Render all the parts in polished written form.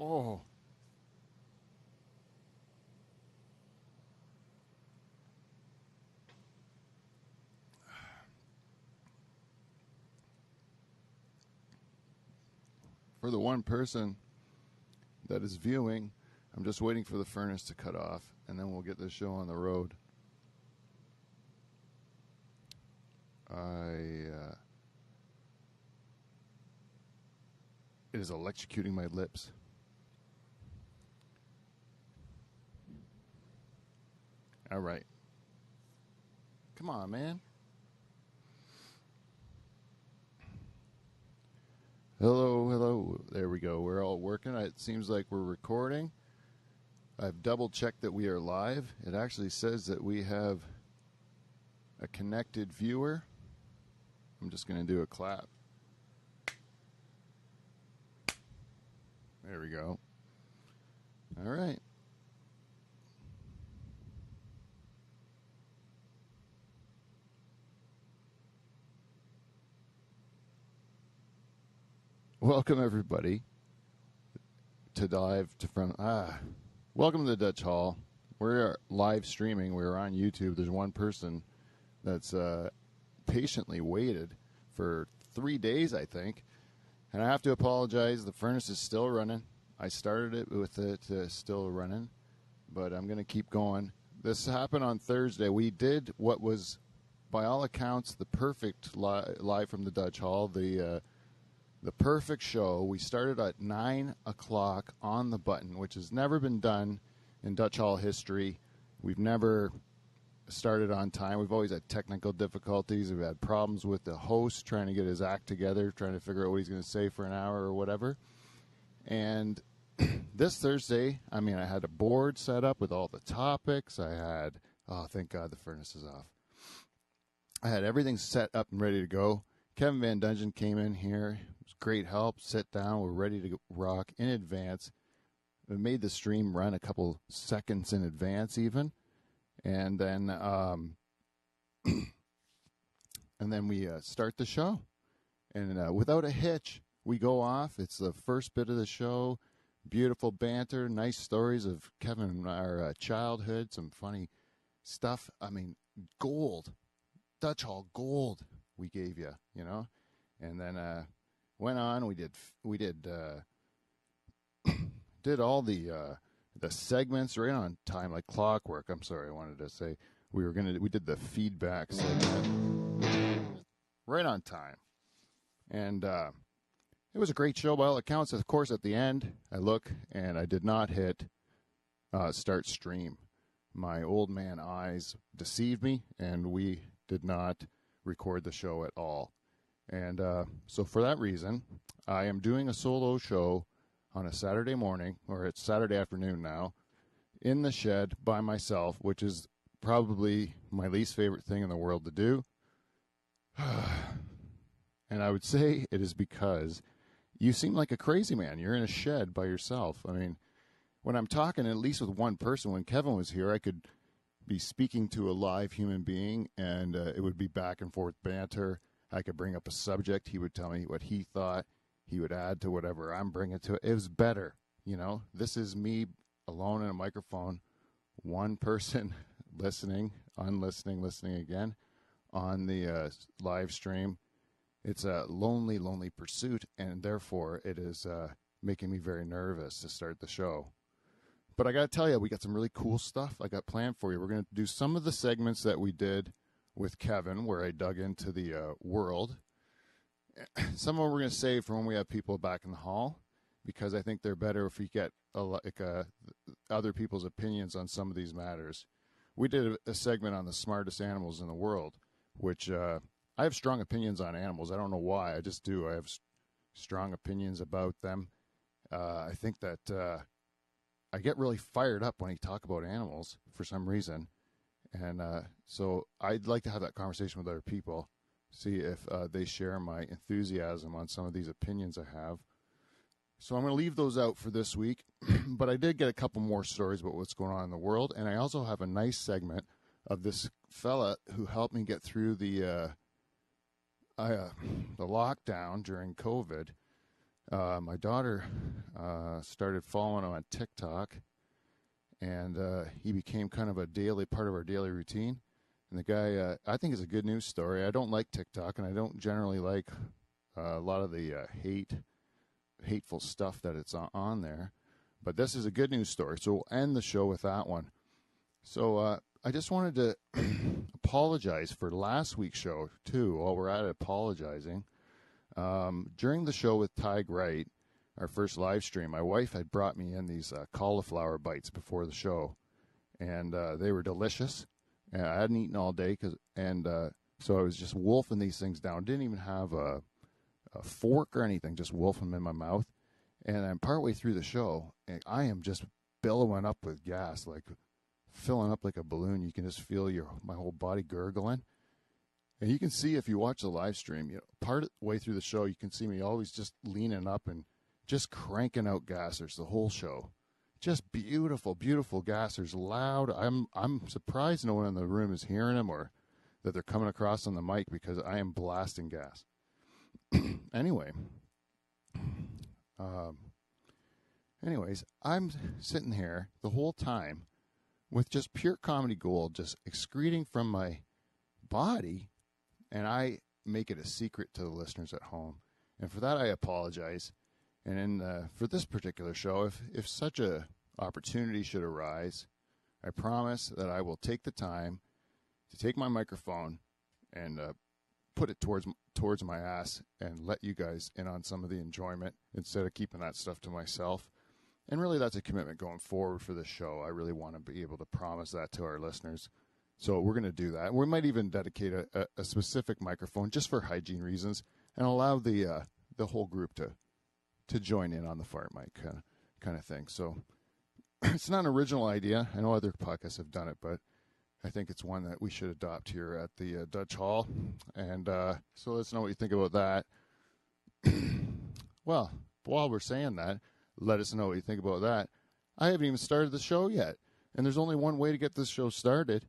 Oh. For the one person that is viewing, I'm just waiting for the furnace to cut off, and then we'll get this show on the road. It is electrocuting my lips. All right. Come on, man. Hello, hello. There we go. We're all working. It seems like we're recording. I've double-checked that we are live. It actually says that we have a connected viewer. I'm just going to do a clap. There we go. All right. Welcome, everybody, to dive to from. Welcome to the Dutch Hall. We're live streaming. We're on YouTube. There's one person that's patiently waited for 3 days, I think. And I have to apologize. The furnace is still running. I started it with it still running, but I'm going to keep going. This happened on Thursday. We did what was, by all accounts, the perfect live from the Dutch Hall. The perfect show. We started at 9 o'clock on the button, which has never been done in Dutch Hall history. We've never started on time. We've always had technical difficulties. We've had problems with the host trying to get his act together, trying to figure out what he's going to say for an hour or whatever. And this Thursday, I had a board set up with all the topics. I had, thank God the furnace is off. I had everything set up and ready to go. Kevin Van Dungeon came in here. It was great help. Sit down. We're ready to rock in advance. We made the stream run a couple seconds in advance even. And then we start the show. And without a hitch, we go off. It's the first bit of the show. Beautiful banter, nice stories of Kevin and our childhood, some funny stuff. Gold. Dutch Hall gold we gave you, and then went on. We did did all the segments right on time, like clockwork. I'm sorry, I wanted to say we did the feedback segment right on time, and it was a great show by all accounts. Of course, at the end, I look and I did not hit start stream. My old man eyes deceived me, and we did not record the show at all. And so for that reason, I am doing a solo show on a Saturday morning, or it's Saturday afternoon now, in the shed by myself, which is probably my least favorite thing in the world to do. And I would say it is because you seem like a crazy man. You're in a shed by yourself. When I'm talking, at least with one person, when Kevin was here, I could be speaking to a live human being, and it would be back and forth banter. I could bring up a subject. He would tell me what he thought. He would add to whatever I'm bringing to it. It was better, This is me alone in a microphone, one person listening, unlistening, listening again on the live stream. It's a lonely, lonely pursuit, and therefore it is making me very nervous to start the show. But I got to tell you, we got some really cool stuff I got planned for you. We're going to do some of the segments that we did with Kevin, where I dug into the world. Some of them we're going to save for when we have people back in the hall, because I think they're better if we get other people's opinions on some of these matters. We did a segment on the smartest animals in the world, which I have strong opinions on animals. I don't know why. I just do. I have strong opinions about them. I think that I get really fired up when I talk about animals for some reason. And so I'd like to have that conversation with other people, see if they share my enthusiasm on some of these opinions I have. So I'm going to leave those out for this week. But I did get a couple more stories about what's going on in the world. And I also have a nice segment of this fella who helped me get through the lockdown during COVID. My daughter started following him on TikTok, and he became kind of a daily part of our daily routine. And the guy, I think, is a good news story. I don't like TikTok, and I don't generally like a lot of the hateful stuff that it's on there. But this is a good news story, so we'll end the show with that one. So I just wanted to apologize for last week's show, too, while we're at it apologizing. During the show with Tig Wright, our first live stream, my wife had brought me in these cauliflower bites before the show, and they were delicious. And I hadn't eaten all day, so I was just wolfing these things down. Didn't even have a fork or anything, just wolfing them in my mouth. And I'm partway through the show, and I am just billowing up with gas, like filling up like a balloon. You can just feel my whole body gurgling. And you can see if you watch the live stream, part of the way through the show, you can see me always just leaning up and just cranking out gassers the whole show. Just beautiful, beautiful gassers, loud. I'm surprised no one in the room is hearing them or that they're coming across on the mic because I am blasting gas. Anyway. Anyways, I'm sitting here the whole time with just pure comedy gold just excreting from my body, and I make it a secret to the listeners at home. And for that, I apologize. And for this particular show, if such a opportunity should arise, I promise that I will take the time to take my microphone and put it towards my ass and let you guys in on some of the enjoyment instead of keeping that stuff to myself. And really, that's a commitment going forward for this show. I really want to be able to promise that to our listeners. So we're going to do that. We might even dedicate a specific microphone just for hygiene reasons and allow the whole group to join in on the fart mic kind of thing. So it's not an original idea. I know other podcasts have done it, but I think it's one that we should adopt here at the Dutch Hall. And so let's know what you think about that. Well, while we're saying that, let us know what you think about that. I haven't even started the show yet. And there's only one way to get this show started.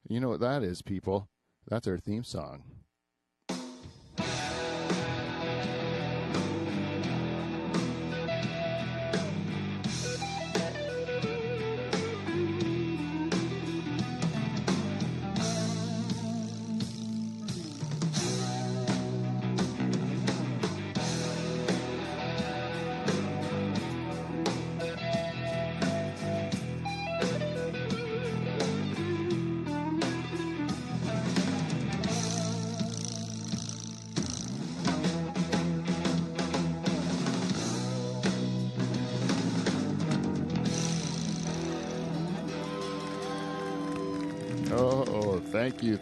You know what that is, people. That's our theme song.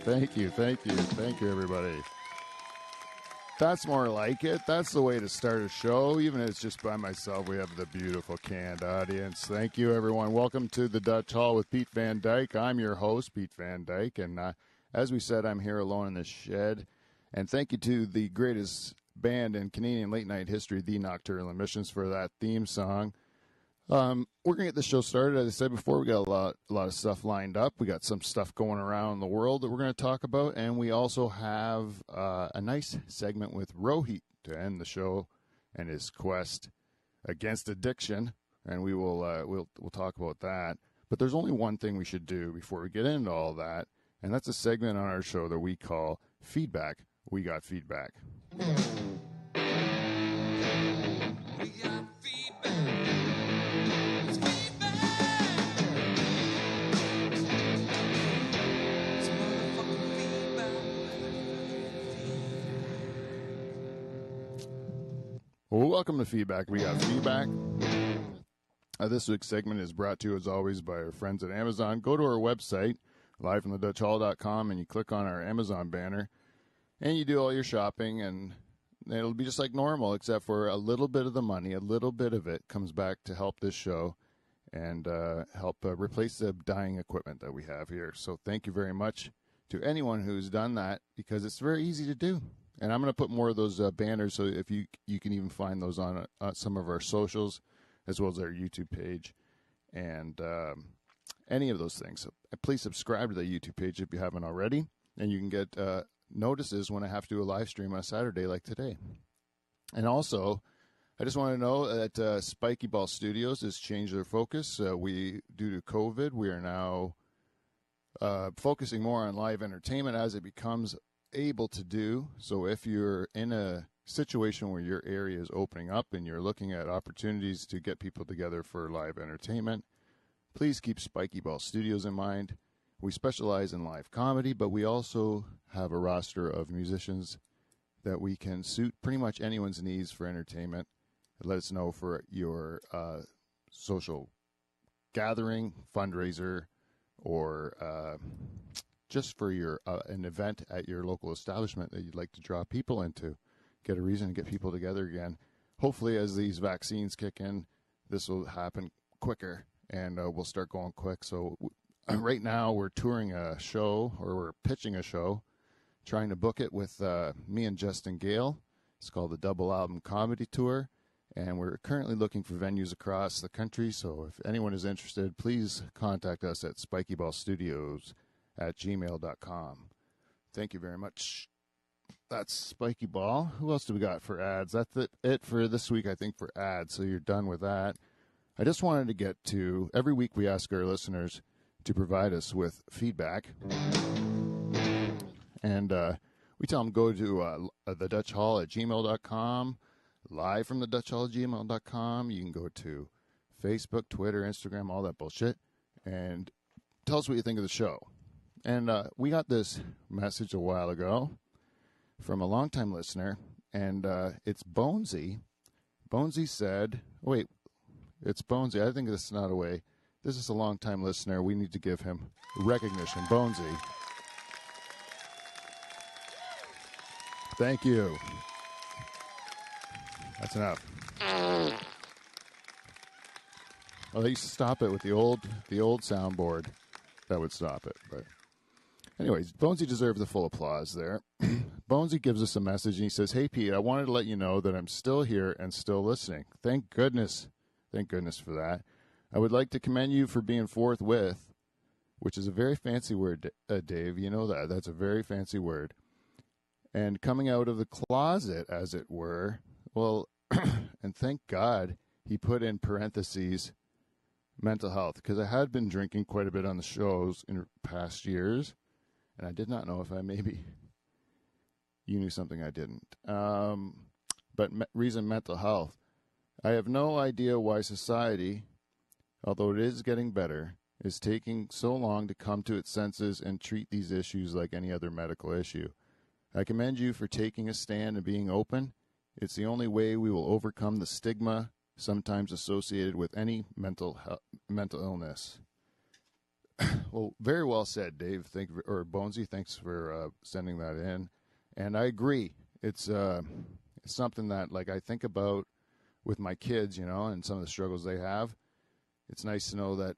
Thank you, everybody. That's more like it. That's the way to start a show. Even if it's just by myself, we have the beautiful canned audience. Thank you, everyone. Welcome to the Dutch Hall with Pete Van Dyke. I'm your host, Pete Van Dyke, and as we said, I'm here alone in this shed. And thank you to the greatest band in Canadian late-night history, The Nocturnal Emissions, for that theme song. We're going to get the show started. As I said before, we got a lot of stuff lined up. We got some stuff going around the world that we're going to talk about, and we also have a nice segment with Rohit to end the show and his quest against addiction, and we'll talk about that. But there's only one thing we should do before we get into all that, and that's a segment on our show that we call Feedback. We got feedback. We got feedback. Well, welcome to Feedback. We got feedback. This week's segment is brought to you, as always, by our friends at Amazon. Go to our website, livefromthedutchhall.com, and you click on our Amazon banner, and you do all your shopping, and it'll be just like normal, except for a little bit of the money, a little bit of it comes back to help this show and help replace the dying equipment that we have here. So thank you very much to anyone who's done that, because it's very easy to do. And I'm going to put more of those banners, so if you can even find those on some of our socials, as well as our YouTube page, and any of those things. So please subscribe to the YouTube page if you haven't already, and you can get notices when I have to do a live stream on a Saturday like today. And also, I just want to know that Spiky Ball Studios has changed their focus. Due to COVID, we are now focusing more on live entertainment as it becomes able to do. So if you're in a situation where your area is opening up and you're looking at opportunities to get people together for live entertainment, please keep Spiky Ball Studios in mind. We specialize in live comedy, but we also have a roster of musicians that we can suit pretty much anyone's needs for entertainment. Let us know for your social gathering, fundraiser, or just for your an event at your local establishment that you'd like to draw people into. Get a reason to get people together again. Hopefully, as these vaccines kick in, this will happen quicker, and we'll start going quick. So right now, we're touring a show, or we're pitching a show, trying to book it with me and Justin Gale. It's called the Double Album Comedy Tour, and we're currently looking for venues across the country. So if anyone is interested, please contact us at spikyballstudios@gmail.com. Thank you very much. That's Spiky Ball. Who else do we got for ads? That's it for this week, I think, for ads. So you're done with that. I just wanted to get to, every week we ask our listeners to provide us with feedback. And we tell them go to the Dutch Hall at gmail.com, live from the Dutch Hall at gmail.com. You can go to Facebook, Twitter, Instagram, all that bullshit, and tell us what you think of the show. And we got this message a while ago from a longtime listener, and it's Bonesy. Bonesy said, wait, it's Bonesy. I think this is not a way. This is a longtime listener. We need to give him recognition. Bonesy. Thank you. That's enough. Well, they used to stop it with the old soundboard. That would stop it. But anyways, Bonesy deserved the full applause there. Bonesy gives us a message, and he says, "Hey, Pete, I wanted to let you know that I'm still here and still listening. Thank goodness. Thank goodness for that. I would like to commend you for being forthwith," which is a very fancy word, Dave. You know that. That's a very fancy word. "And coming out of the closet, as it were." Well, and thank God he put in parentheses mental health, because I had been drinking quite a bit on the shows in past years, and I did not know if maybe you knew something I didn't. But reason mental health. I have no idea why society, although it is getting better, is taking so long to come to its senses and treat these issues like any other medical issue. I commend you for taking a stand and being open. It's the only way we will overcome the stigma sometimes associated with any mental illness. Well, very well said, Dave. Bonesy, thanks for sending that in. And I agree. It's something that, like, I think about with my kids, and some of the struggles they have. It's nice to know that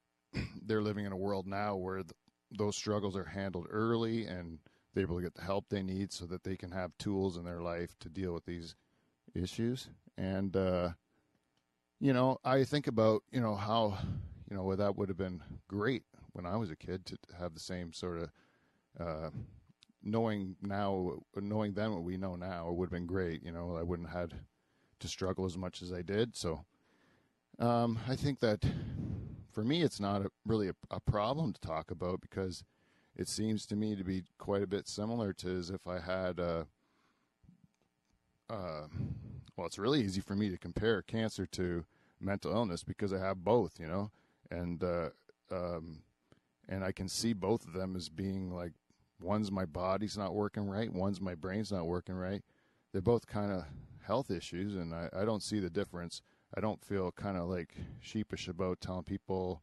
they're living in a world now where those struggles are handled early and they're able to get the help they need so that they can have tools in their life to deal with these issues. And, I think about, how, that would have been great when I was a kid to have the same sort of knowing then what we know now. It would have been great. I wouldn't have had to struggle as much as I did. So I think that for me, it's not really a problem to talk about, because it seems to me to be quite a bit similar to as if I had well, it's really easy for me to compare cancer to mental illness because I have both, and I can see both of them as being like, one's my body's not working right, one's my brain's not working right. They're both kind of health issues, and I don't see the difference. I don't feel kind of like sheepish about telling people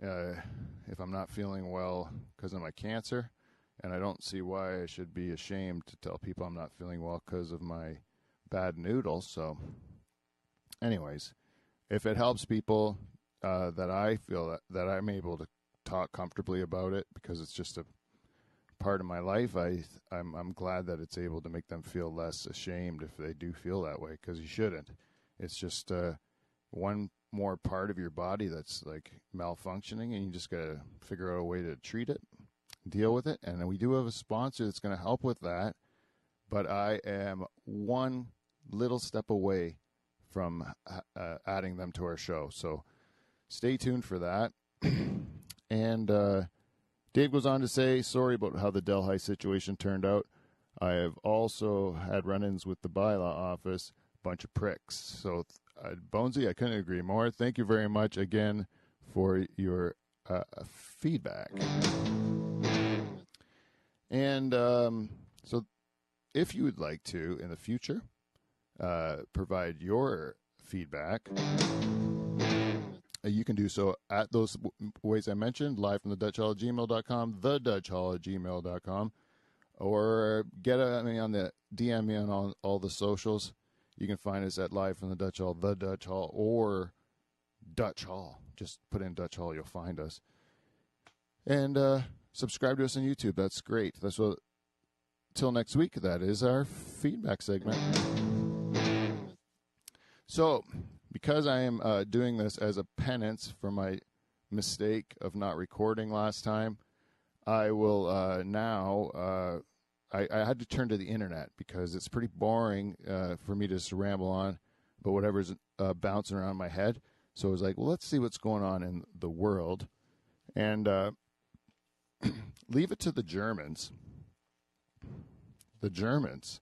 if I'm not feeling well because of my cancer, and I don't see why I should be ashamed to tell people I'm not feeling well because of my bad noodle. So anyways, if it helps people that I feel that I'm able to talk comfortably about it because it's just a part of my life, I'm glad that it's able to make them feel less ashamed if they do feel that way, because you shouldn't. It's just one more part of your body that's like malfunctioning, and you just got to figure out a way to treat it, deal with it. And we do have a sponsor that's going to help with that, but I am one little step away from adding them to our show. So stay tuned for that. And Dave goes on to say, sorry about how the Delhi situation turned out. I have also had run-ins with the bylaw office, bunch of pricks. So, Bonesy, I couldn't agree more. Thank you very much again for your feedback. And so if you would like to, in the future, provide your feedback, you can do so at those ways I mentioned, live from the DutchHall@gmail.com, thedutchhall@gmail.com, or get me on the DM me on all the socials. You can find us at Live from the Dutch Hall, the Dutch Hall, or Dutch Hall. Just put in Dutch Hall, you'll find us. And subscribe to us on YouTube. That's great. That's what. Till next week, that is our feedback segment. So, because I am doing this as a penance for my mistake of not recording last time, I will now. I had to turn to the internet because it's pretty boring for me to just ramble on about whatever's bouncing around my head. So I was like, well, let's see what's going on in the world. And leave it to the Germans. The Germans.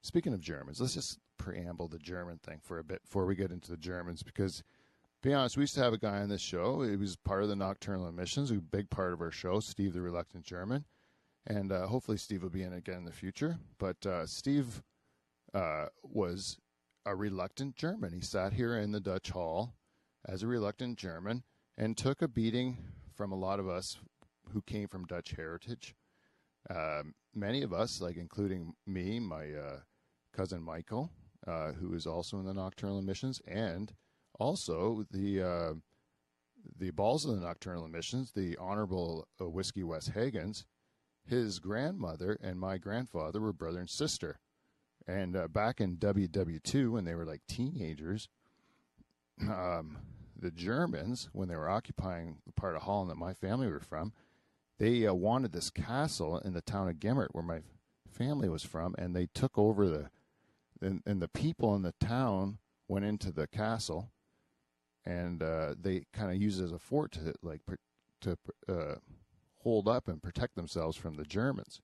Speaking of Germans, let's just preamble the German thing for a bit before we get into the Germans. Because, to be honest, we used to have a guy on this show. He was part of the Nocturnal Emissions, a big part of our show, Steve the Reluctant German. And hopefully Steve will be in again in the future. But Steve was a reluctant German. He sat here in the Dutch Hall as a reluctant German and took a beating from a lot of us who came from Dutch heritage. Many of us, like including me, my cousin Michael, who is also in the Nocturnal Emissions, and also the balls of the Nocturnal Emissions, the Honorable Whiskey Wes Hagens. His grandmother and my grandfather were brother and sister. And back in WW2, when they were like teenagers, the Germans, when they were occupying the part of Holland that my family were from, they wanted this castle in the town of Gemert, where my family was from, and they took over and the people in the town went into the castle, and they kind of used it as a fort to hold up and protect themselves from the Germans.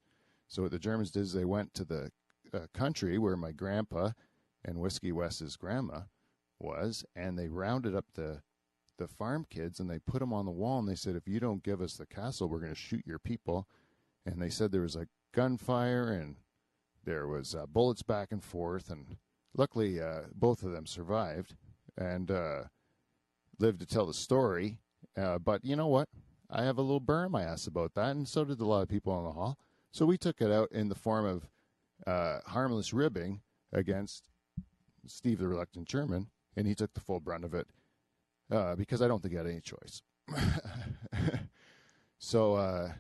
So what the Germans did is they went to the country where my grandpa and Whiskey Wes's grandma was, and they rounded up the farm kids, and they put them on the wall, and they said, if you don't give us the castle, we're going to shoot your people. And they said there was like gunfire, and there was bullets back and forth, and luckily both of them survived and lived to tell the story. But you know what? I have a little burn in my ass about that, and so did a lot of people in the hall. So we took it out in the form of harmless ribbing against Steve the Reluctant German, and he took the full brunt of it because I don't think he had any choice. So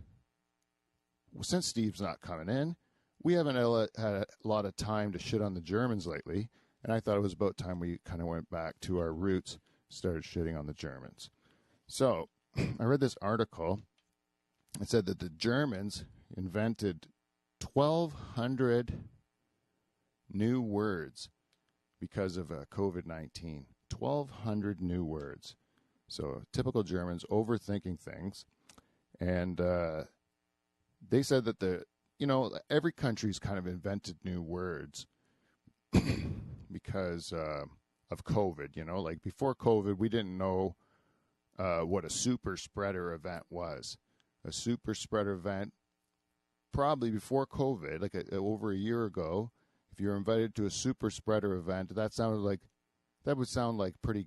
since Steve's not coming in, we haven't had a lot of time to shit on the Germans lately, and I thought it was about time we kind of went back to our roots, started shitting on the Germans. So I read this article. It said that the Germans invented 1,200 new words because of COVID-19. 1,200 new words. So typical Germans overthinking things. And they said that every country's kind of invented new words because of COVID. Like before COVID, we didn't know what a super spreader event was. A super spreader event, probably before COVID, like over a year ago, if you were invited to a super spreader event, that would sound like pretty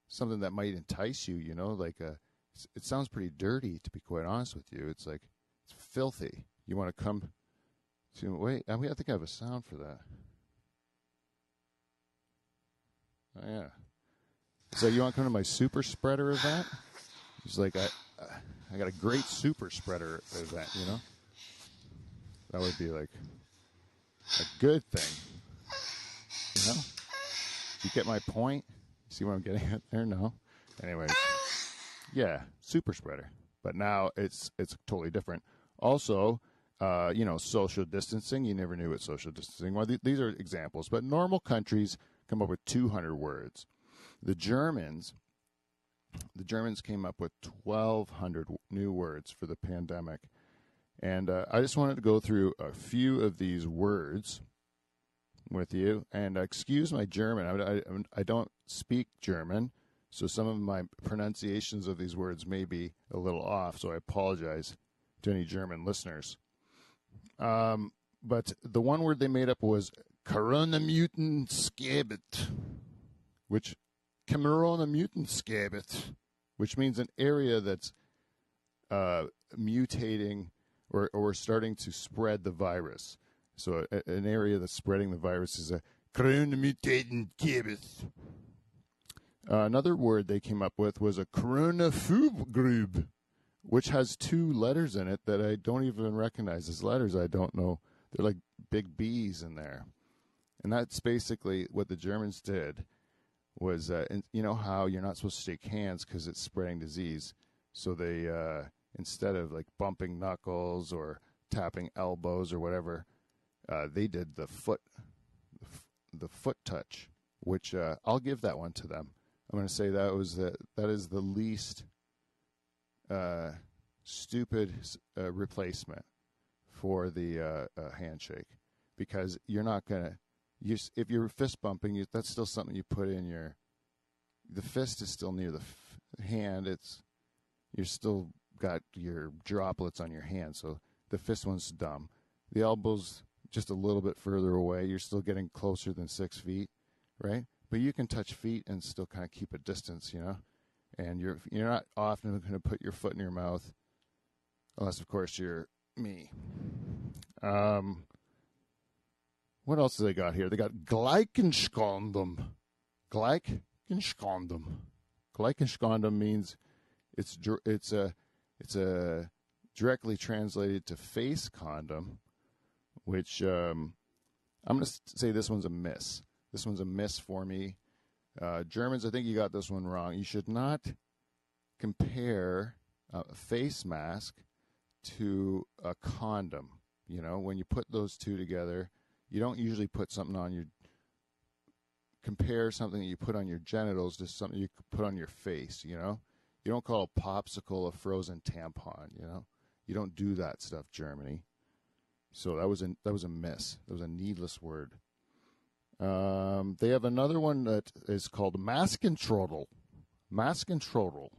something that might entice you. It sounds pretty dirty, to be quite honest with you. It's like it's filthy. You want to come to wait? I think I have a sound for that. Oh yeah. So you want to come to my super spreader event? It's like I got a great super spreader event, That would be like a good thing, You get my point? See what I'm getting at there? No? Anyways. Yeah, super spreader. But now it's totally different. Also, social distancing. You never knew what social distancing was. These are examples. But normal countries come up with 200 words. The Germans came up with 1,200 new words for the pandemic. And I just wanted to go through a few of these words with you. And excuse my German. I don't speak German, so some of my pronunciations of these words may be a little off, so I apologize to any German listeners. But the one word they made up was Coronamutantsgebiet, which which means an area that's mutating or starting to spread the virus. So an area that's spreading the virus is a Coronamutantsgebiet. Another word they came up with was a Coronaphobgrub, which has 2 letters in it that I don't even recognize as letters. I don't know. They're like big B's in there. And that's basically what the Germans did was, and you know how you're not supposed to shake hands because it's spreading disease. So they, instead of like bumping knuckles or tapping elbows or whatever, they did the foot touch, which I'll give that one to them. I'm going to say that is the least stupid replacement for the handshake, because you're not going to, if you're fist bumping, that's still something you put in the fist is still near the hand. You're still got your droplets on your hand, so the fist one's dumb. The elbow's just a little bit further away. You're still getting closer than 6 feet, right? But you can touch feet and still kind of keep a distance, and you're not often going to put your foot in your mouth, unless, of course, you're me. What else do they got here? They got Gleichenskondom. Gleichenskondom means it's directly translated to face condom, which I'm going to say this one's a miss. This one's a miss for me. Germans, I think you got this one wrong. You should not compare a face mask to a condom. When you put those two together, you don't usually put something on compare something that you put on your genitals to something you put on your face, You don't call a popsicle a frozen tampon, You don't do that stuff, Germany. So that was a miss. That was a needless word. They have another one that is called Maskentrottel. Maskentrottel,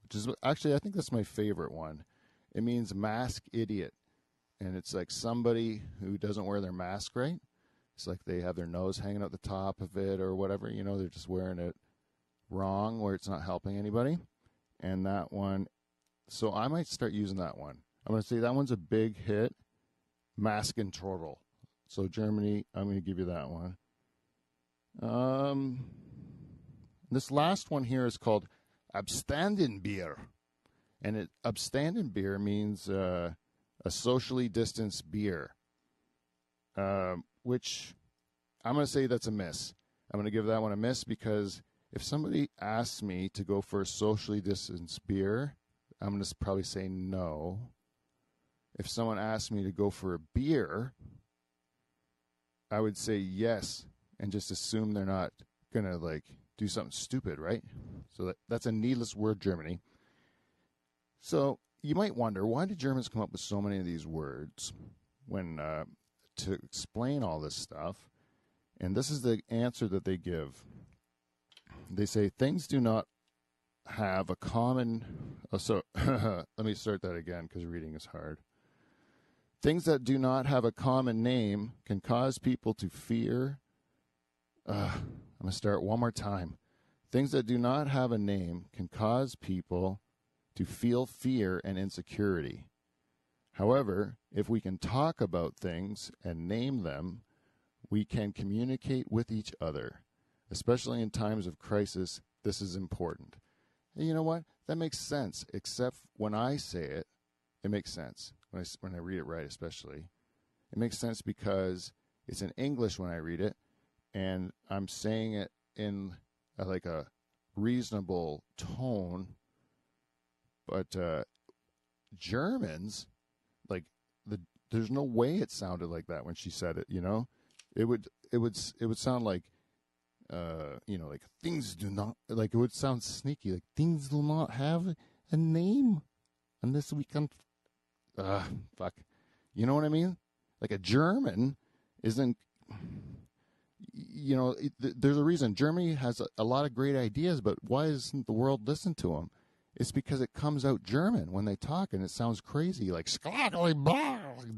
which is actually, I think that's my favorite one. It means mask idiot. And it's like somebody who doesn't wear their mask right. It's like they have their nose hanging out the top of it or whatever. They're just wearing it wrong where it's not helping anybody. And that one, so I might start using that one. I'm going to say that one's a big hit. Maskentrottel. So Germany, I'm going to give you that one. This last one here is called Abstandenbier. And Abstandenbier means a socially distanced beer, which I'm going to say that's a miss. I'm going to give that one a miss because if somebody asks me to go for a socially distanced beer, I'm going to probably say no. If someone asks me to go for a beer, I would say yes and just assume they're not going to do something stupid, right? So that's a needless word, Germany. So you might wonder, why did Germans come up with so many of these words to explain all this stuff? And this is the answer that they give. They say things do not have a common... let me start that again because reading is hard. Things that do not have a common name can cause people to fear... I'm going to start one more time. Things that do not have a name can cause people to feel fear and insecurity. However, if we can talk about things and name them, we can communicate with each other. Especially in times of crisis, this is important. And you know what? That makes sense, except when I say it, it makes sense. When I read it right, especially. It makes sense because it's in English when I read it, and I'm saying it in a reasonable tone. But Germans, there's no way it sounded like that when she said it. It would sound like like things do not, like it would sound sneaky, like things do not have a name unless we can, fuck. You know what I mean? Like a German isn't, there's a reason. Germany has a lot of great ideas, but why isn't the world listen to them? It's because it comes out German when they talk, and it sounds crazy, like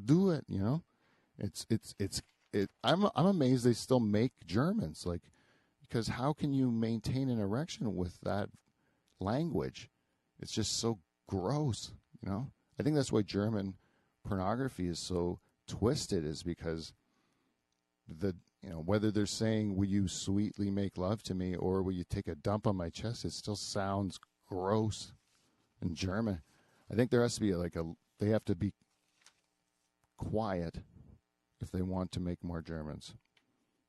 do it. I'm amazed they still make Germans, like, because how can you maintain an erection with that language? It's just so gross. I think that's why German pornography is so twisted, is because whether they're saying, will you sweetly make love to me, or will you take a dump on my chest, it still sounds gross in German. I think there has to be they have to be quiet if they want to make more Germans.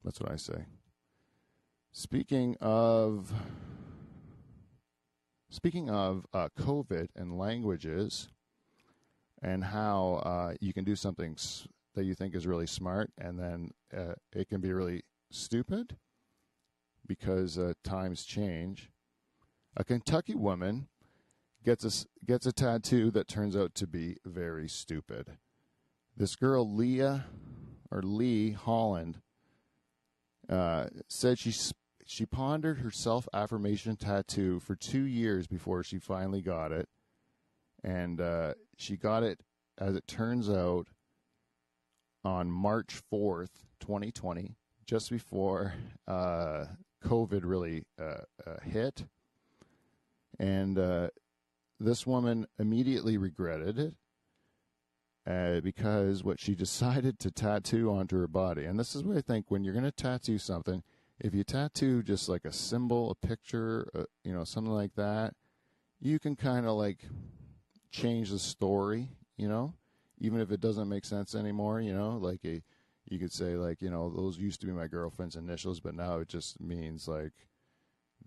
That's what I say. Speaking of COVID and languages, and how you can do something that you think is really smart, and then it can be really stupid because times change. A Kentucky woman gets a tattoo that turns out to be very stupid. This girl, Lee Holland, said she pondered her self-affirmation tattoo for 2 years before she finally got it. And she got it, as it turns out, on March 4th, 2020, just before COVID really hit. And this woman immediately regretted it because what she decided to tattoo onto her body. And this is what I think, when you're going to tattoo something, if you tattoo just like a symbol, a picture, something like that, you can kind of like change the story, even if it doesn't make sense anymore, like you could say, like, those used to be my girlfriend's initials, but now it just means like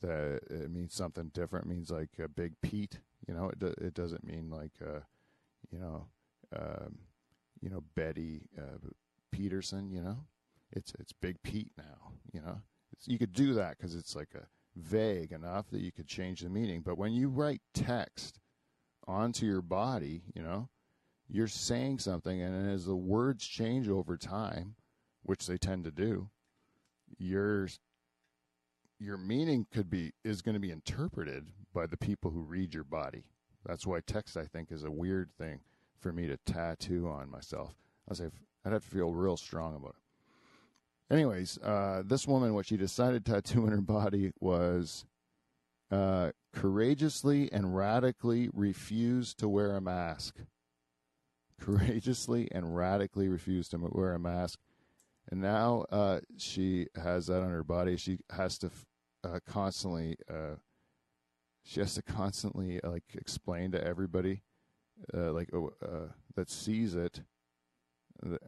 that, it means something different. It means like Big Pete, it doesn't mean like Betty Peterson, it's Big Pete now, you could do that because it's like a vague enough that you could change the meaning. But when you write text onto your body, you're saying something, and as the words change over time, which they tend to do, your meaning is going to be interpreted by the people who read your body. That's why text, I think, is a weird thing for me to tattoo on myself. I'd have to feel real strong about it. Anyways, this woman, what she decided to tattoo on her body was courageously and radically refuse to wear a mask. Courageously and radically refuse to wear a mask. And now she has that on her body. She has to constantly like explain to everybody that sees it.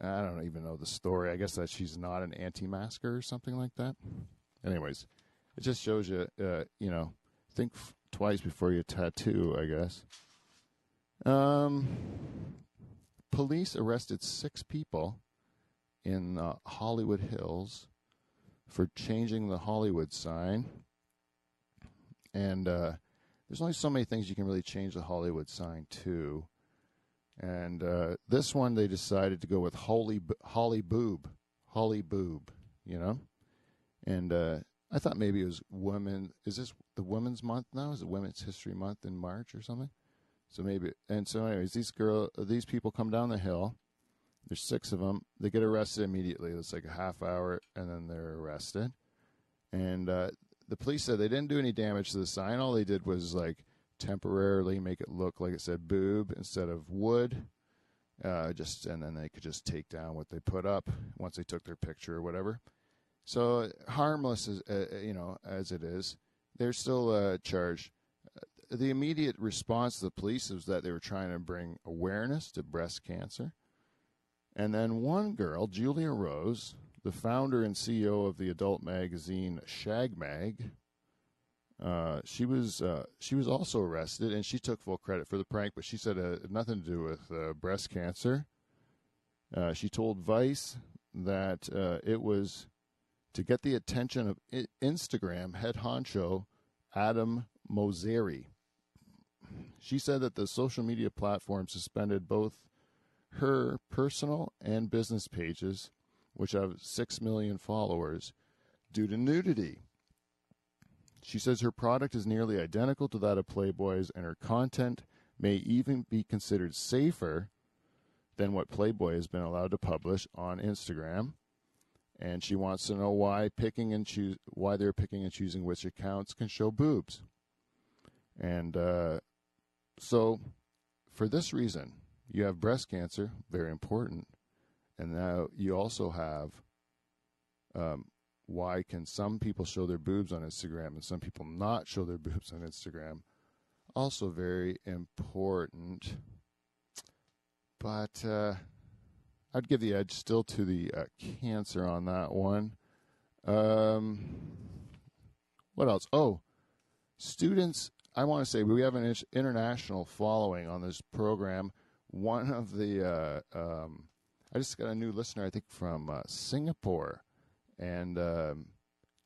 I don't even know the story. I guess that she's not an anti-masker or something like that. Anyways, it just shows you, think twice before you tattoo, I guess. Police arrested 6 people in Hollywood Hills for changing the Hollywood sign. And there's only so many things you can really change the Hollywood sign to. And this one, they decided to go with Holly Boob, And I thought maybe it was women. Is this the Women's Month now? Is it Women's History Month in March or something? So maybe. And so, anyways, these people come down the hill. There's 6 of them. They get arrested immediately. It's like a half hour, and then they're arrested. And the police said they didn't do any damage to the sign. All they did was like temporarily make it look like it said boob instead of wood. And then they could just take down what they put up once they took their picture or whatever. So harmless as it is, they're still charged. The immediate response to the police was that they were trying to bring awareness to breast cancer. And then one girl, Julia Rose, the founder and CEO of the adult magazine Shag Mag, she was also arrested, and she took full credit for the prank, but she said it had nothing to do with breast cancer. She told Vice that it was to get the attention of Instagram head honcho Adam Mosseri. She said that the social media platform suspended both her personal and business pages, which have 6 million followers, due to nudity. She says her product is nearly identical to that of Playboy's, and her content may even be considered safer than what Playboy has been allowed to publish on Instagram. And she wants to know why they're picking and choosing which accounts can show boobs. And so, for this reason, you have breast cancer, very important, and now you also have why can some people show their boobs on Instagram and some people not show their boobs on Instagram, also very important. But I'd give the edge still to the cancer on that one. What else? Oh, students, I want to say we have an international following on this program. One of the, I just got a new listener, I think, from Singapore. And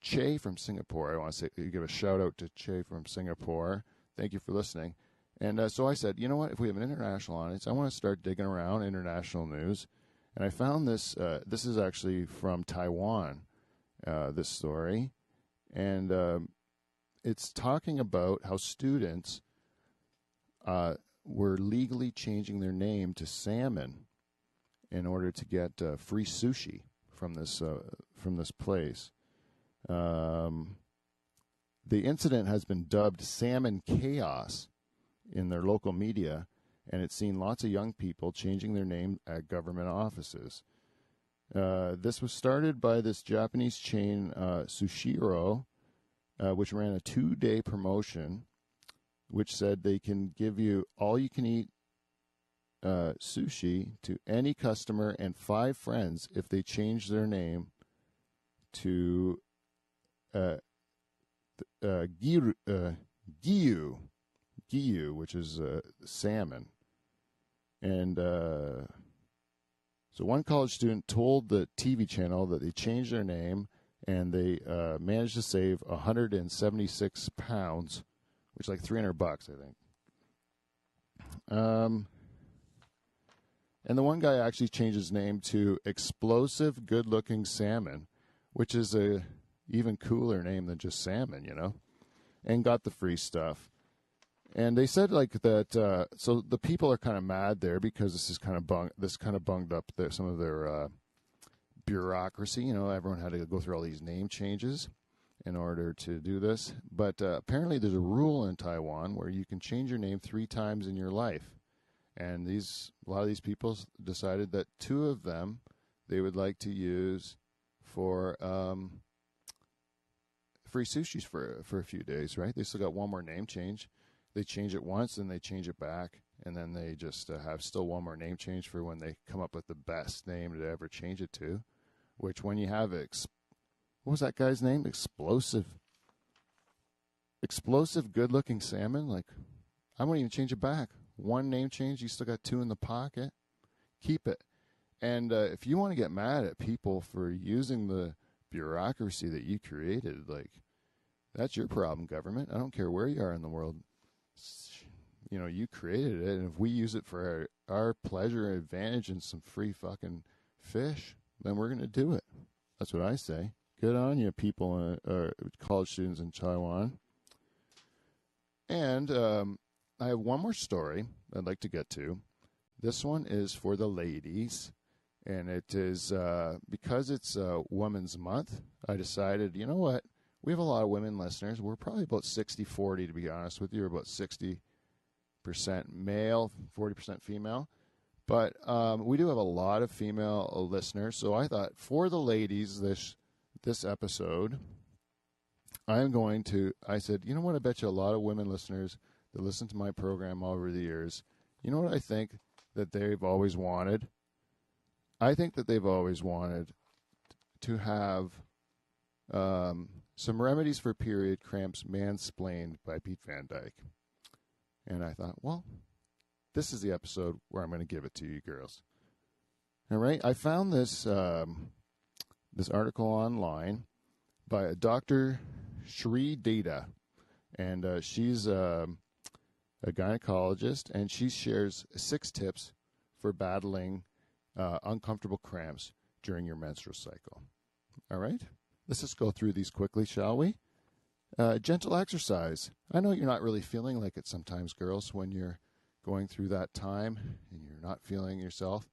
Che from Singapore, I want to say, give a shout out to Che from Singapore. Thank you for listening. And so I said, you know what, if we have an international audience, I want to start digging around international news. And I found this, this is actually from Taiwan, this story. And it's talking about how students were legally changing their name to Salmon in order to get free sushi from this place. The incident has been dubbed Salmon Chaos in their local media, and it's seen lots of young people changing their name at government offices. This was started by this Japanese chain, Sushiro, which ran a 2-day promotion, which said they can give you all-you-can-eat sushi to any customer and 5 friends if they change their name to Giyu, which is salmon. And so one college student told the TV channel that they changed their name and they managed to save 176 pounds, which is like $300, I think. And the one guy actually changed his name to Explosive Good-Looking Salmon, which is a even cooler name than just salmon, you know, and got the free stuff. And they said like that. So the people are kind of mad there because this kind of bunged up some of their bureaucracy. You know, everyone had to go through all these name changes in order to do this. But apparently, there's a rule in Taiwan where you can change your name 3 times in your life. And a lot of these people decided that 2 of them they would like to use for free sushis for a few days. Right? They still got one more name change. They change it once, and they change it back, and then they just have still one more name change for when they come up with the best name to ever change it to, which when you have what was that guy's name? Explosive Good-Looking Salmon? Like, I won't even change it back. One name change, you still got 2 in the pocket. Keep it. And if you want to get mad at people for using the bureaucracy that you created, like, that's your problem, government. I don't care where you are in the world. You know, you created it, and if we use it for our pleasure and advantage and some free fucking fish, then we're going to do it. That's what I say. Good on you, people, college students in Taiwan. And I have one more story I'd like to get to. This one is for the ladies, and it is because it's Women's Month, I decided, you know what? We have a lot of women listeners. We're probably about 60-40, to be honest with you. We're about 60% male, 40% female. But we do have a lot of female listeners. So I thought for the ladies this episode, I said, you know what? I bet you a lot of women listeners that listen to my program over the years, you know what I think that they've always wanted? I think that they've always wanted to have some remedies for period cramps mansplained by Pete Van Dyke. And I thought, well, this is the episode where I'm going to give it to you girls. All right. I found this article online, by Dr. Shri Data. And she's a gynecologist, and she shares 6 tips for battling uncomfortable cramps during your menstrual cycle. All right? Let's just go through these quickly, shall we? Gentle exercise. I know you're not really feeling like it sometimes, girls, when you're going through that time and you're not feeling yourself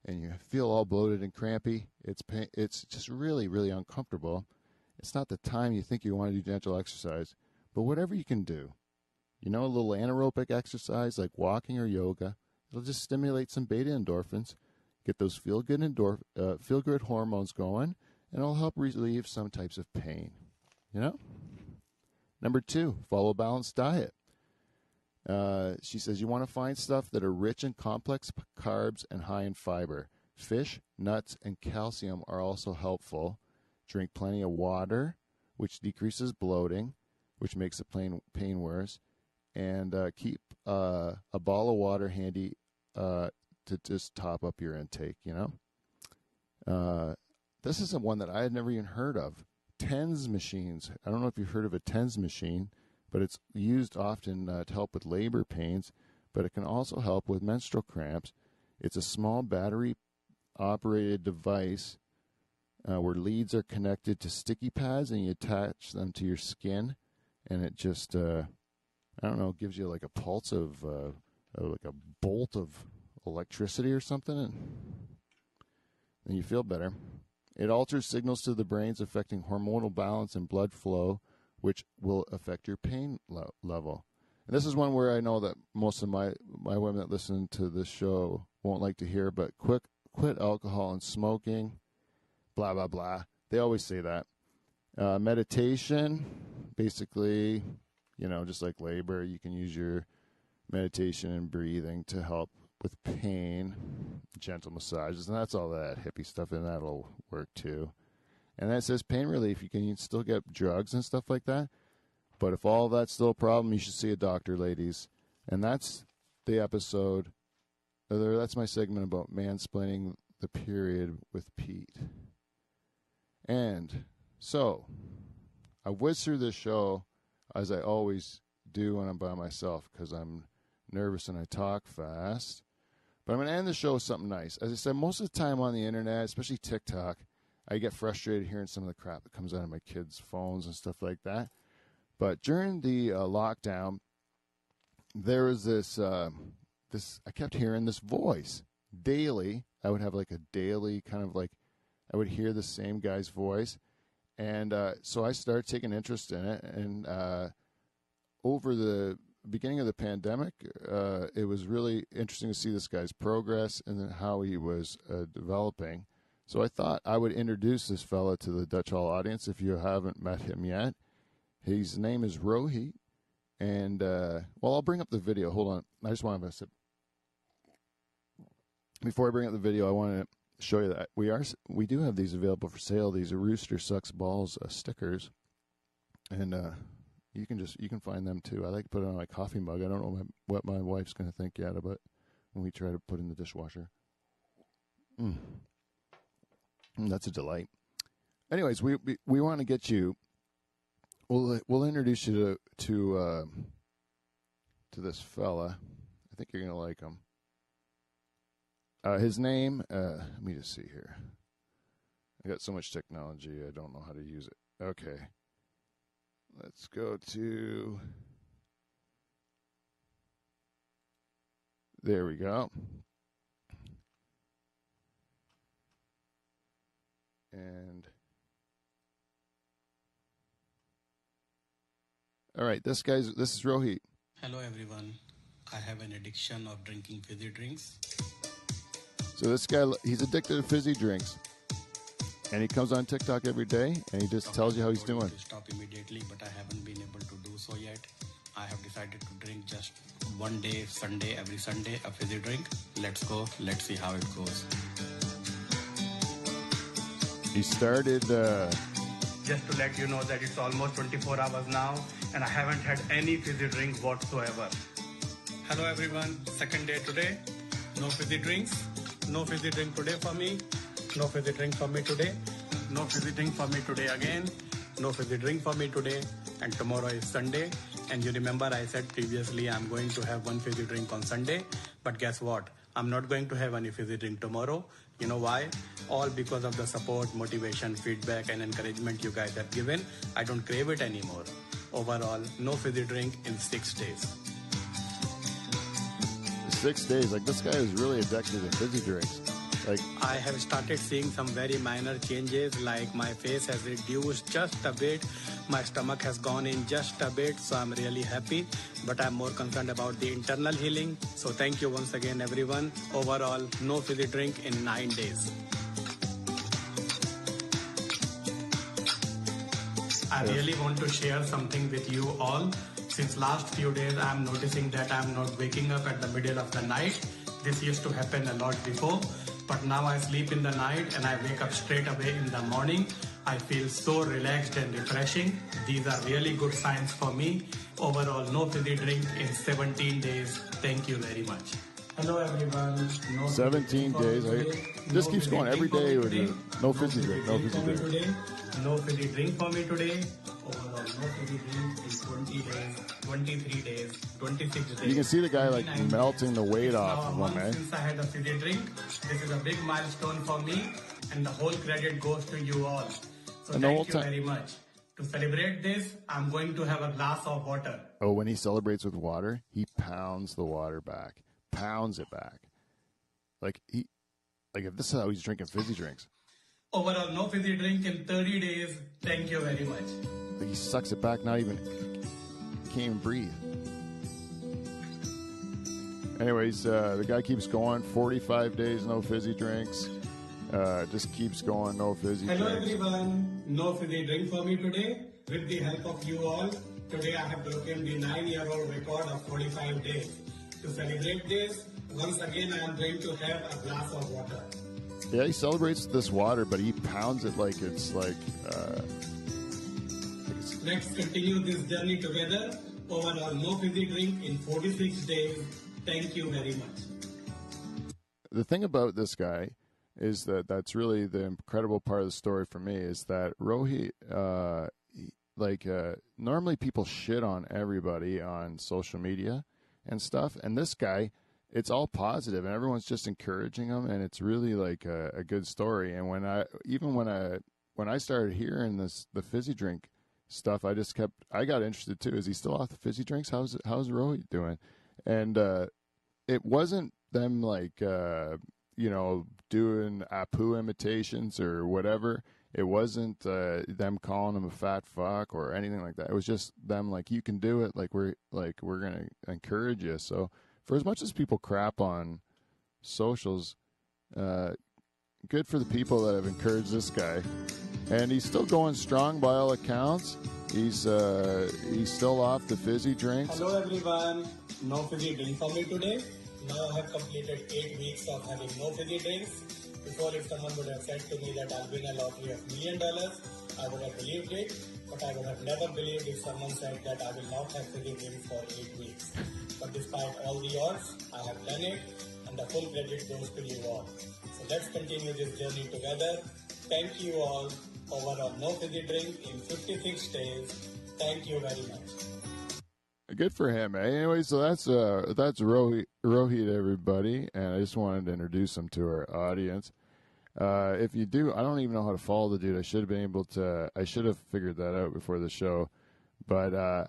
and you feel all bloated and crampy. It's just really, really uncomfortable. It's not the time you think you want to do gentle exercise, but whatever you can do. You know, a little anaerobic exercise like walking or yoga, it'll just stimulate some beta endorphins, get those feel-good hormones going, and it'll help relieve some types of pain. You know? Number 2, follow a balanced diet. She says you want to find stuff that are rich in complex carbs and high in fiber. Fish, nuts, and calcium are also helpful. Drink plenty of water, which decreases bloating, which makes the pain worse. And keep a bottle of water handy to just top up your intake, you know. This is one that I had never even heard of. TENS machines. I don't know if you've heard of a TENS machine, but it's used often to help with labor pains, but it can also help with menstrual cramps. It's a small battery-operated device where leads are connected to sticky pads, and you attach them to your skin, and it just, I don't know, gives you like a pulse of, like a bolt of electricity or something, and you feel better. It alters signals to the brains affecting hormonal balance and blood flow, which will affect your pain level. And this is one where I know that most of my women that listen to this show won't like to hear, but quit alcohol and smoking, blah, blah, blah. They always say that. Meditation, basically, you know, just like labor, you can use your meditation and breathing to help with pain, gentle massages, and that's all that hippie stuff, and that'll work too. And that says pain relief. You can still get drugs and stuff like that, but if all that's still a problem, you should see a doctor, ladies. And that's the episode. That's my segment about mansplaining the period with Pete. And so, I whizzed through this show as I always do when I'm by myself because I'm nervous and I talk fast. But I'm going to end the show with something nice. As I said, most of the time on the internet, especially TikTok, I get frustrated hearing some of the crap that comes out of my kids' phones and stuff like that. But during the lockdown, there was this, I kept hearing this voice daily. I would have like a daily kind of like, I would hear the same guy's voice. And so I started taking interest in it. And over the beginning of the pandemic, it was really interesting to see this guy's progress and how he was developing. So I thought I would introduce this fella to the Dutch Hall audience if you haven't met him yet. His name is Rohit. And, well, I'll bring up the video. Hold on. I just want to have a sip. Before I bring up the video, I want to show you that we do have these available for sale. These are Rooster Sucks Balls stickers. And you can find them too. I like to put it on my coffee mug. I don't know what my wife's going to think yet about when we try to put in the dishwasher. That's a delight. Anyways, we want to get you. We'll introduce you to this fella. I think you're going to like him. His name. Let me just see here. I got so much technology, I don't know how to use it. Okay. Let's go to. There we go. And all right, this is Rohit. Hello everyone. I have an addiction of drinking fizzy drinks. So this guy, he's addicted to fizzy drinks. And he comes on TikTok every day and he just tells you how he's doing. To stop immediately, but I haven't been able to do so yet. I have decided to drink just one day, Sunday, every Sunday, a fizzy drink. Let's go. Let's see how it goes. He started... Just to let you know that it's almost 24 hours now and I haven't had any fizzy drink whatsoever. Hello everyone, second day today. No fizzy drinks. No fizzy drink today for me. No fizzy drink for me today. No fizzy drink for me today again. no fizzy drink for me today, and tomorrow is Sunday. And you remember I said previously I'm going to have one fizzy drink on Sunday, but guess what? I'm not going to have any fizzy drink tomorrow. You know why? All because of the support, motivation, feedback, and encouragement you guys have given. I don't crave it anymore. Overall, no fizzy drink in 6 days. 6 days? Like, this guy is really addicted to fizzy drinks. Like, I have started seeing some very minor changes, like my face has reduced just a bit, my stomach has gone in just a bit, so I'm really happy, but I'm more concerned about the internal healing. So thank you once again, everyone. Overall, no fizzy drink in 9 days. I really want to share something with you all. Since last few days, I'm noticing that I'm not waking up at the middle of the night. This used to happen a lot before. But now I sleep in the night and I wake up straight away in the morning. I feel so relaxed and refreshing. These are really good signs for me. Overall, no fizzy drink in 17 days. Thank you very much. Hello everyone. No 17 days. This keeps going every day with no fizzy drink. No fizzy drink. No fizzy drink for me today. Overall, no fizzy drink in 20 days, 23 days, 26 days. You can see the guy like melting the weight off of him, man. Since I had a fizzy drink, this is a big milestone for me, and the whole credit goes to you all. So thank you very much. To celebrate this, I'm going to have a glass of water. Oh, when he celebrates with water, he pounds the water back, pounds it back. Like if this is how he's drinking fizzy drinks. Overall, no fizzy drink in 30 days. Thank you very much. Like he sucks it back, can't even breathe. Anyways, the guy keeps going. 45 days, no fizzy drinks. Just keeps going, no fizzy drinks. Hello everyone. No fizzy drink for me today. With the help of you all, today I have broken the 9-year-old record of 45 days. To celebrate this, once again I am going to have a glass of water. Yeah, he celebrates this water, but he pounds it like it's like... Let's continue this journey together. Overall, no fizzy drink in 46 days. Thank you very much. The thing about this guy is that's really the incredible part of the story for me is that Rohit, normally people shit on everybody on social media and stuff, and this guy, it's all positive and everyone's just encouraging him, and it's really like a good story. And when I started hearing the fizzy drink stuff, I got interested too. Is he still off the fizzy drinks? How's Rohit doing? And it wasn't them doing Apu imitations or whatever. It wasn't them calling him a fat fuck or anything like that. It was just them like, you can do it. We're gonna encourage you. So for as much as people crap on socials, good for the people that have encouraged this guy. And he's still going strong by all accounts. He's still off the fizzy drinks. Hello everyone. No fizzy drink for me today. Now I have completed 8 weeks of having no fizzy drinks. Before, if someone would have said to me that I'll win a lottery of $1 million, I would have believed it. But I would have never believed if someone said that I will not have fizzy drinks for 8 weeks. But despite all the odds, I have done it, and the full credit goes to you all. So let's continue this journey together. Thank you all. Overall, no fizzy drink in 56 days. Thank you very much. Good for him, eh? Anyway, so that's Rohit, everybody, and I just wanted to introduce him to our audience. If you do, I don't even know how to follow the dude. I should have figured that out before the show, but I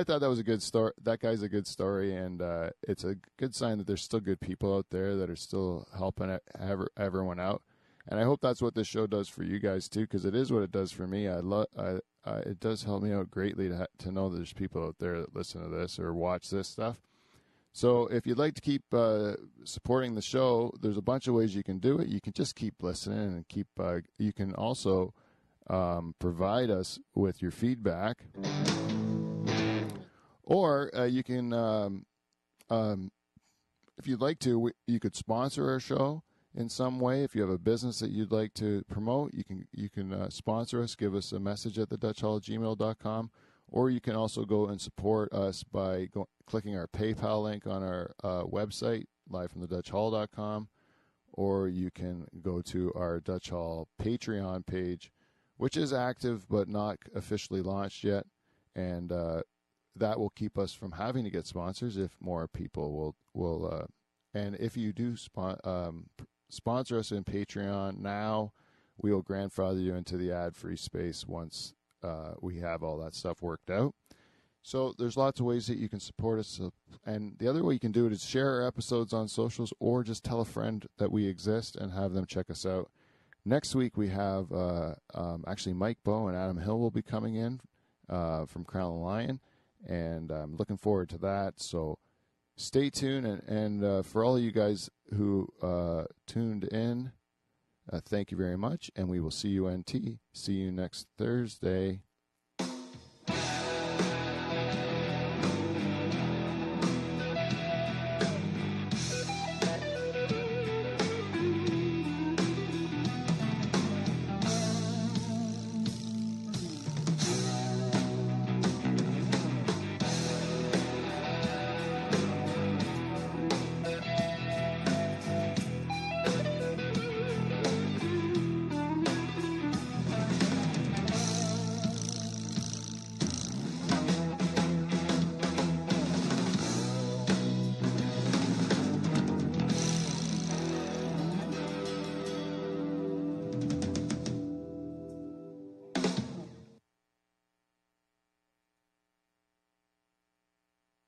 thought that was a good story. That guy's a good story, and it's a good sign that there's still good people out there that are still helping everyone out. And I hope that's what this show does for you guys too, because it is what it does for me. It does help me out greatly to know there's people out there that listen to this or watch this stuff. So if you'd like to keep supporting the show, there's a bunch of ways you can do it. You can just keep listening and keep. You can also provide us with your feedback, or you can, if you'd like to, you could sponsor our show in some way. If you have a business that you'd like to promote, you can sponsor us, give us a message at thedutchhall@gmail.com, or you can also go and support us by clicking our PayPal link on our website, livefromthedutchhall.com, or you can go to our Dutch Hall Patreon page, which is active but not officially launched yet. And that will keep us from having to get sponsors if more people will and if you do sponsor us in Patreon now, we will grandfather you into the ad-free space once we have all that stuff worked out. So there's lots of ways that you can support us. And the other way you can do it is share our episodes on socials or just tell a friend that we exist and have them check us out. Next week we have actually Mike Bowe and Adam Hill will be coming in from Crown and Lion, and I'm looking forward to that. So stay tuned, and for all of you guys who tuned in, thank you very much, and we will see you next Thursday.